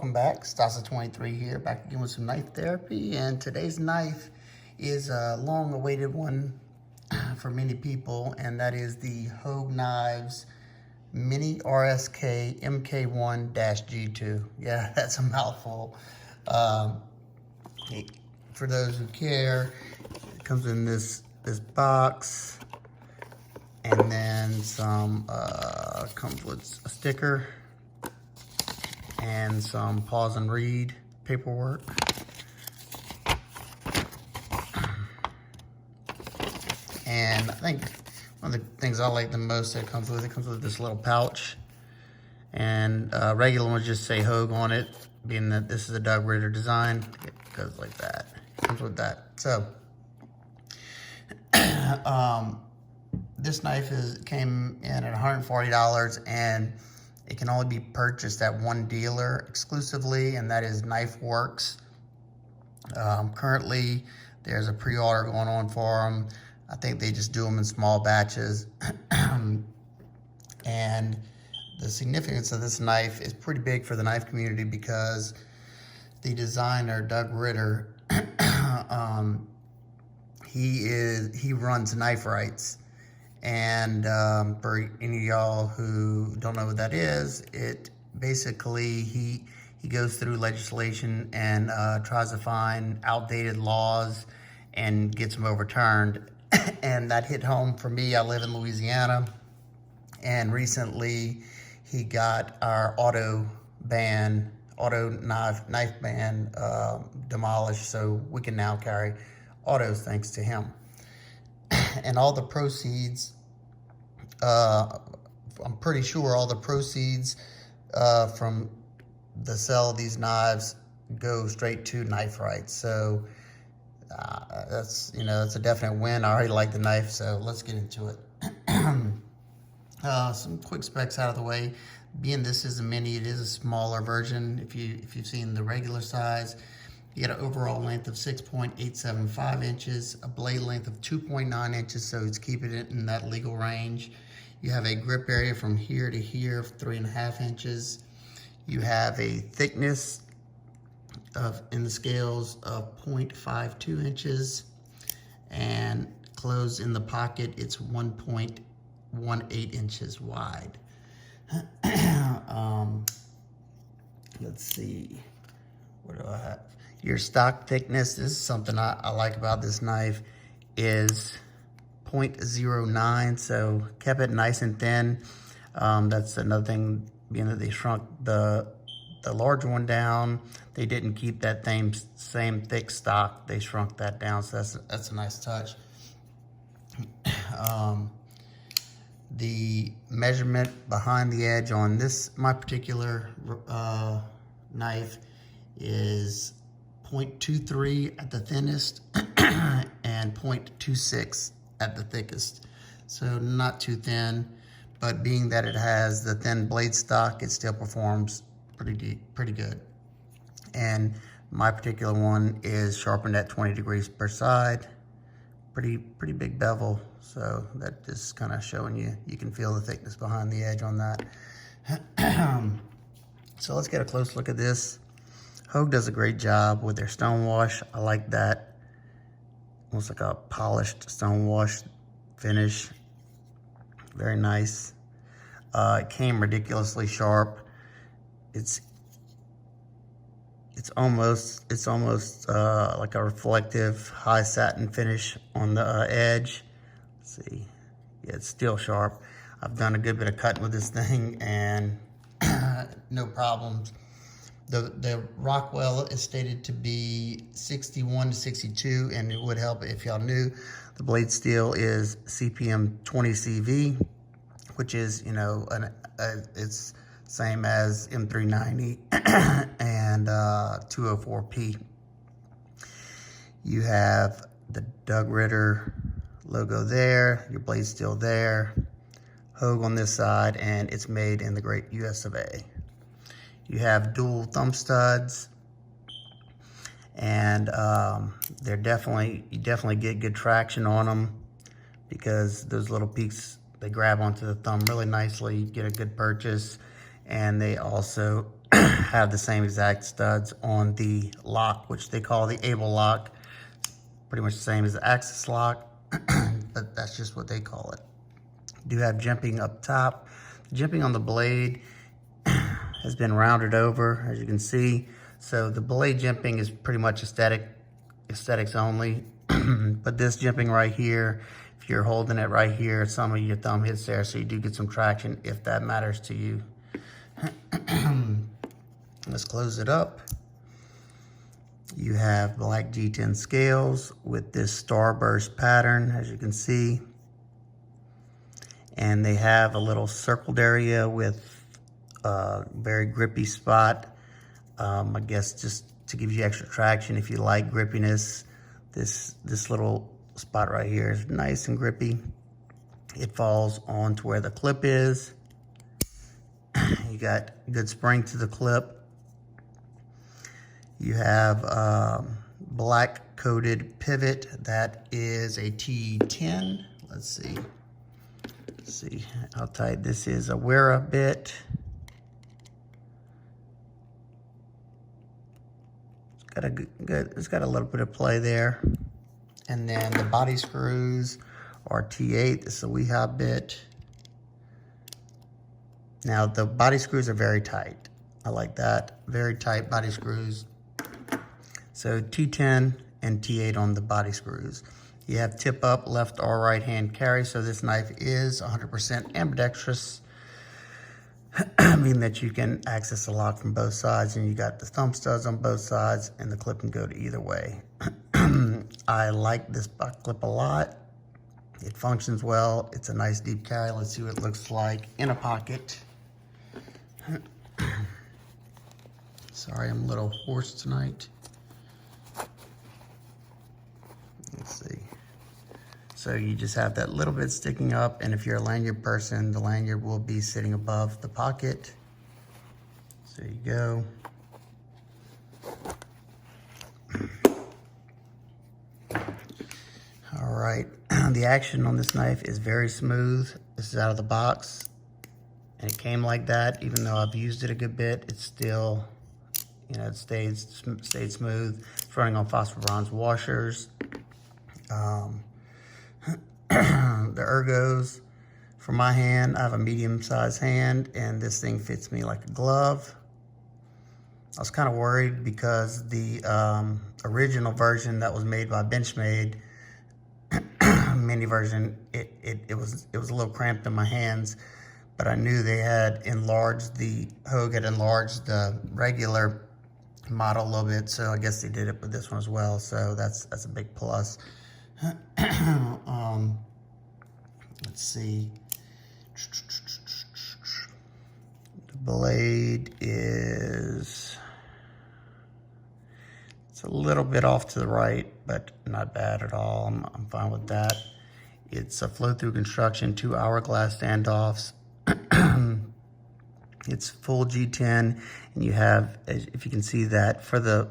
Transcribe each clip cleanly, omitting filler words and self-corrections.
Welcome back, Stasa23 here, back again with some knife therapy, and today's knife is a long-awaited one for many people, and that is the Hogue Knives Mini RSK MK1-G2. Yeah, that's a mouthful. For those who care, it comes in this box, and then some comes with a sticker and some pause and read paperwork. And I think one of the things I like the most that it comes with this little pouch. And regular ones just say Hogue on it, being that this is a Doug Ritter design. It goes like that. It comes with that. So this knife came in at $140, and it can only be purchased at one dealer exclusively, and that is Knife Works. Currently, there's a pre-order going on for them. I think they just do them in small batches. And the significance of this knife is pretty big for the knife community because the designer, Doug Ritter, he runs Knife Rights. And for any of y'all who don't know what that is, it basically, he goes through legislation and tries to find outdated laws and gets them overturned. And that hit home for me. I live in Louisiana, and recently he got our auto knife ban demolished, so we can now carry autos thanks to him. And all the proceeds, I'm pretty sure all the proceeds from the sale of these knives go straight to Knife Rights. So that's a definite win. I already like the knife, so let's get into it. Some quick specs out of the way. Being this is a mini, it is a smaller version. If you've seen the regular size, you get an overall length of 6.875 inches, a blade length of 2.9 inches, so it's keeping it in that legal range. You have a grip area from here to here of 3.5 inches. You have a thickness in the scales of 0.52 inches, and closed in the pocket, it's 1.18 inches wide. Let's see, what do I have? Your stock thickness, this is something I like about this knife, is 0.09, so kept it nice and thin. That's another thing, being that they shrunk the large one down. They didn't keep that same thick stock. They shrunk that down, so that's a nice touch. The measurement behind the edge on my particular knife is 0.23 at the thinnest and 0.26 at the thickest. So not too thin, but being that it has the thin blade stock, it still performs pretty good. And my particular one is sharpened at 20 degrees per side. Pretty big bevel, so that just kind of showing you can feel the thickness behind the edge on that. So let's get a close look at this. Hogue does a great job with their stone wash. I like that. Almost like a polished stone wash finish. Very nice. It came ridiculously sharp. It's almost like a reflective high satin finish on the edge. Let's see. Yeah, it's still sharp. I've done a good bit of cutting with this thing, and no problems. The Rockwell is stated to be 61 to 62, and it would help if y'all knew the blade steel is CPM 20 CV, which is, it's same as M390 and 204P. You have the Doug Ritter logo there, your blade steel there, Hogue on this side, and it's made in the great US of A. You have dual thumb studs, and you definitely get good traction on them because those little peaks, they grab onto the thumb really nicely. You get a good purchase, and they also have the same exact studs on the lock, which they call the able lock. Pretty much the same as the axis lock, but that's just what they call it. Do have jimping up top. Jimping on the blade has been rounded over, as you can see. So the blade jimping is pretty much aesthetics only. But this jimping right here, if you're holding it right here, some of your thumb hits there, so you do get some traction if that matters to you. Let's close it up. You have black G10 scales with this starburst pattern, as you can see. And they have a little circled area with a very grippy spot. I guess just to give you extra traction if you like grippiness. This little spot right here is nice and grippy. It falls onto where the clip is. You got good spring to the clip. You have black coated pivot. That is a T10. Let's see how tight this is. A Wera bit. It's got a little bit of play there. And then the body screws are T8. This is a Weha bit. Now the body screws are very tight. I like that. Very tight body screws. So T10 and T8 on the body screws. You have tip up, left or right hand carry. So this knife is 100% ambidextrous, meaning that you can access the lock from both sides, and you got the thumb studs on both sides, and the clip can go to either way. I like this butt clip a lot. It functions well. It's a nice deep carry. Let's see what it looks like in a pocket. Sorry, I'm a little hoarse tonight. Let's see. So you just have that little bit sticking up, and if you're a lanyard person, the lanyard will be sitting above the pocket. So there you go. All right, the action on this knife is very smooth. This is out of the box, and it came like that. Even though I've used it a good bit, it's still, you know, it stayed smooth. It's running on phosphor bronze washers. The ergos for my hand, I have a medium-sized hand, and this thing fits me like a glove. I was kind of worried because the original version that was made by Benchmade, mini version, it was a little cramped in my hands, but I knew they had enlarged Hogue had enlarged the regular model a little bit, so I guess they did it with this one as well. So that's a big plus. Let's see. The blade it's a little bit off to the right, but not bad at all. I'm fine with that. It's a flow-through construction, 2 hourglass standoffs. It's full G10, and you have, if you can see that, for the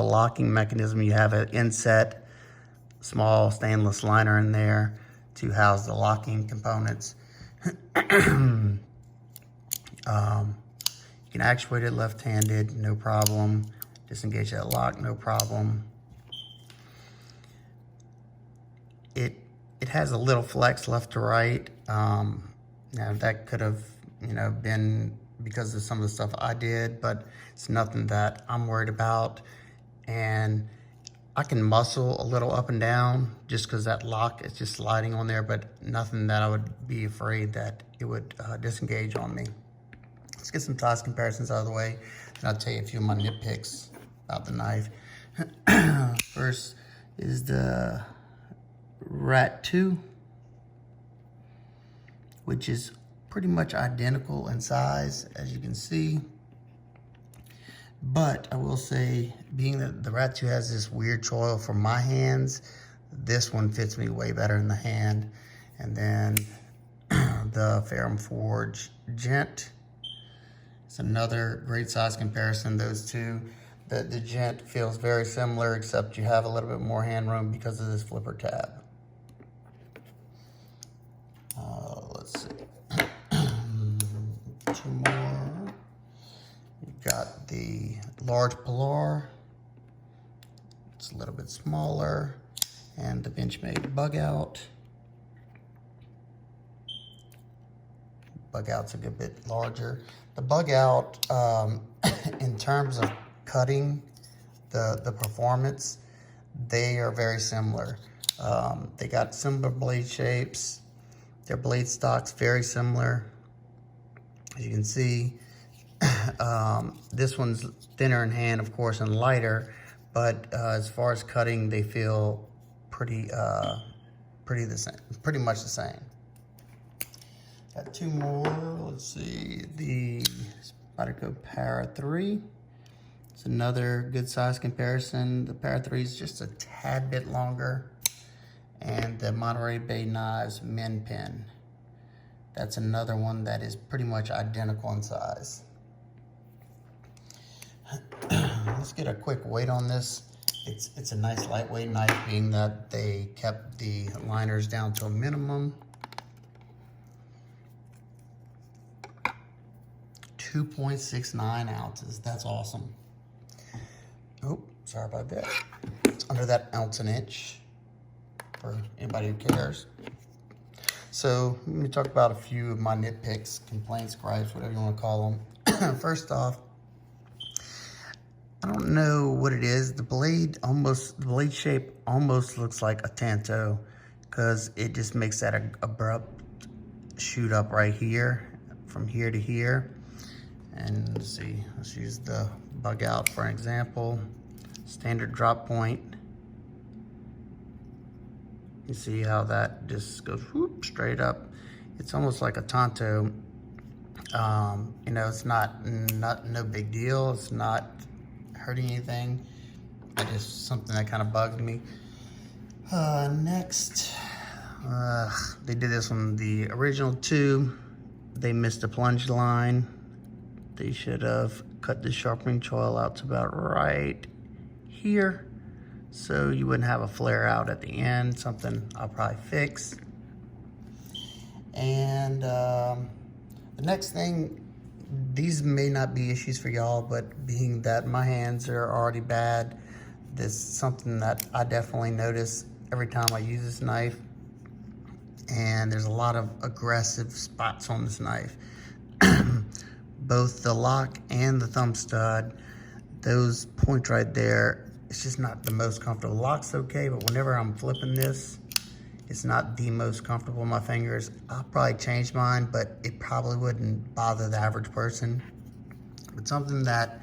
locking mechanism, you have an inset small stainless liner in there to house the locking components. You can actuate it left-handed, no problem. Disengage that lock, no problem. It has a little flex left to right. Now that could have, been because of some of the stuff I did, but it's nothing that I'm worried about. And I can muscle a little up and down just because that lock is just sliding on there, but nothing that I would be afraid that it would disengage on me. Let's get some size comparisons out of the way, and I'll tell you a few of my nitpicks about the knife. First is the Rat 2, which is pretty much identical in size, as you can see. But I will say, being that the Rat 2 has this weird choil for my hands, this one fits me way better in the hand. And then the Ferrum Forge Gent. It's another great size comparison, those two. The Gent feels very similar, except you have a little bit more hand room because of this flipper tab. Let's see. Two more. got the large pilar. It's a little bit smaller, and the Benchmade bug out. Bug out's a good bit larger. The bug out, in terms of cutting, the performance, they are very similar. They got similar blade shapes. Their blade stock's very similar. As you can see, this one's thinner in hand, of course, and lighter, but as far as cutting, they feel pretty the same, pretty much the same. Got two more. Let's see, the Spyderco Para 3. It's another good size comparison. The Para 3 is just a tad bit longer, and the Monterey Bay Knives Min Pin. That's another one that is pretty much identical in size. Let's get a quick weight on this. It's a nice lightweight knife, being that they kept the liners down to a minimum. 2.69 ounces. That's awesome. Oh, sorry about that. It's under that ounce an inch for anybody who cares. So let me talk about a few of my nitpicks, complaints, gripes, whatever you want to call them. First off, I don't know what it is. The blade shape almost looks like a Tanto, because it just makes that abrupt shoot up right here, from here to here. And let's see, let's use the bug out for an example. Standard drop point. You see how that just goes whoop, straight up. It's almost like a Tanto. You know, it's not no big deal. It's not hurting anything. It's just something that kind of bugs me. Next, they did this on the original two. They missed the plunge line. They should have cut the sharpening choil out to about right here, so you wouldn't have a flare out at the end, something I'll probably fix. And the next thing, these may not be issues for y'all, but being that my hands are already bad, this is something that I definitely notice every time I use this knife. And there's a lot of aggressive spots on this knife. Both the lock and the thumb stud, those points right there, it's just not the most comfortable. Lock's okay, but whenever I'm flipping this, it's not the most comfortable in my fingers. I'll probably change mine, but it probably wouldn't bother the average person. But something that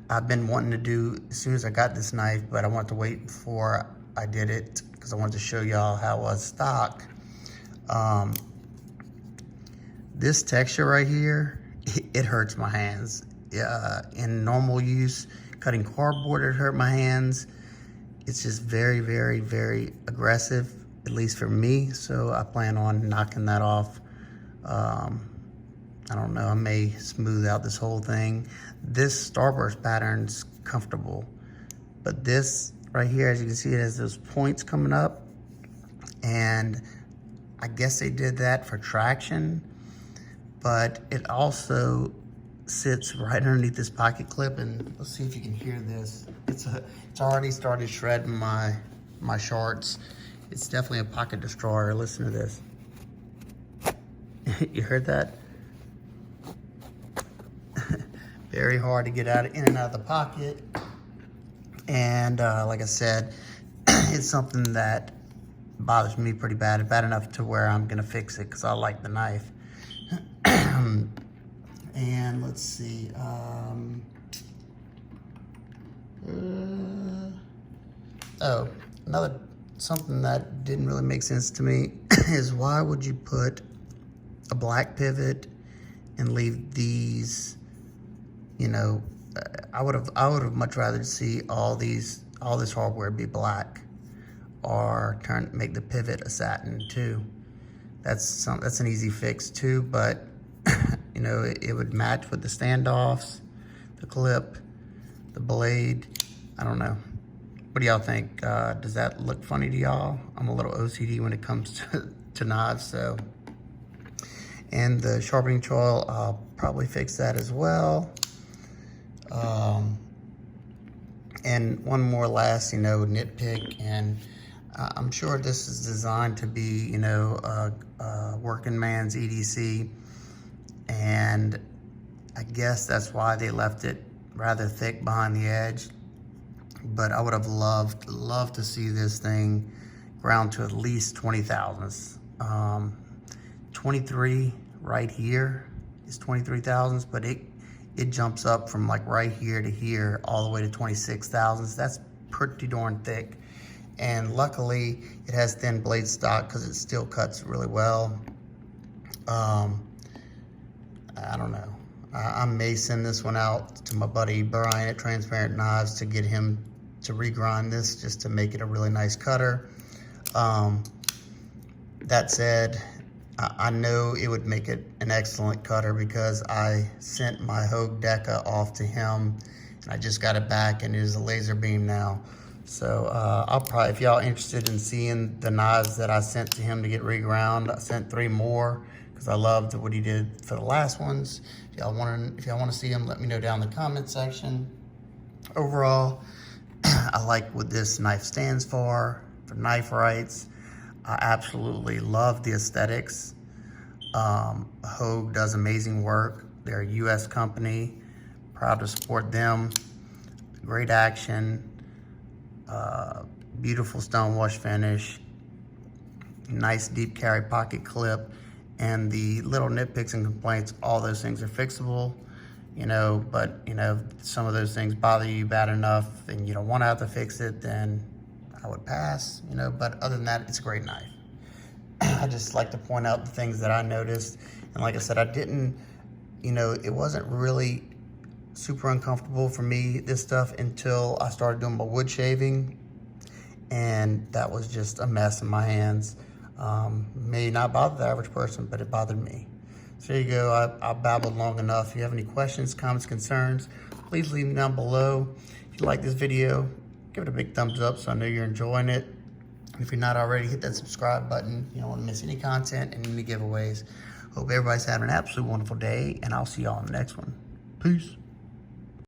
I've been wanting to do as soon as I got this knife, but I wanted to wait before I did it because I wanted to show y'all how it was stock. This texture right here, it hurts my hands. In normal use, cutting cardboard, it hurt my hands. It's just very, very, very aggressive, at least for me. So I plan on knocking that off. I don't know, I may smooth out this whole thing. This starburst pattern's comfortable, but this right here, as you can see, it has those points coming up, and I guess they did that for traction, but it also sits right underneath this pocket clip, and let's see if you can hear this. It's already started shredding my shorts. It's definitely a pocket destroyer. Listen to this. You heard that? Very hard to get in and out of the pocket. And like I said, it's something that bothers me pretty bad enough to where I'm gonna fix it because I like the knife. And let's see, something that didn't really make sense to me is why would you put a black pivot and leave these, you know, I would have much rather see all this hardware be black, or make the pivot a satin too. That's an easy fix too, but you know, it would match with the standoffs, the clip, the blade. I don't know. What do y'all think? Does that look funny to y'all? I'm a little OCD when it comes to knives, so. And the sharpening choil, I'll probably fix that as well. And one more last, nitpick, and I'm sure this is designed to be, a working man's EDC, and I guess that's why they left it rather thick behind the edge. But I would have loved to see this thing ground to at least 20 thousandths. 23 right here is 23 thousandths, but it jumps up from like right here to here all the way to 26 thousandths. That's pretty darn thick. And luckily it has thin blade stock because it still cuts really well. I don't know. I may send this one out to my buddy Brian at Transparent Knives to get him to regrind this just to make it a really nice cutter. That said, I know it would make it an excellent cutter because I sent my Hogue Deca off to him and I just got it back and it is a laser beam now. So I'll probably, if y'all interested in seeing the knives that I sent to him to get reground, I sent 3 more because I loved what he did for the last ones. If y'all want to see them, let me know down in the comment section. Overall, I like what this knife stands for knife rights. I absolutely love the aesthetics. Hogue does amazing work. They're a US company. Proud to support them. Great action. Beautiful stone wash finish. Nice deep carry pocket clip. And the little nitpicks and complaints, all those things are fixable. But some of those things bother you bad enough and you don't want to have to fix it, then I would pass, but other than that, it's a great knife. I just like to point out the things that I noticed. And like I said, I didn't, it wasn't really super uncomfortable for me, this stuff, until I started doing my wood shaving. And that was just a mess in my hands. May not bother the average person, but it bothered me. So there you go. I babbled long enough. If you have any questions, comments, concerns, please leave them down below. If you like this video, give it a big thumbs up so I know you're enjoying it. If you're not already, hit that subscribe button. You don't want to miss any content and any giveaways. Hope everybody's having an absolute wonderful day, and I'll see y'all in the next one. Peace.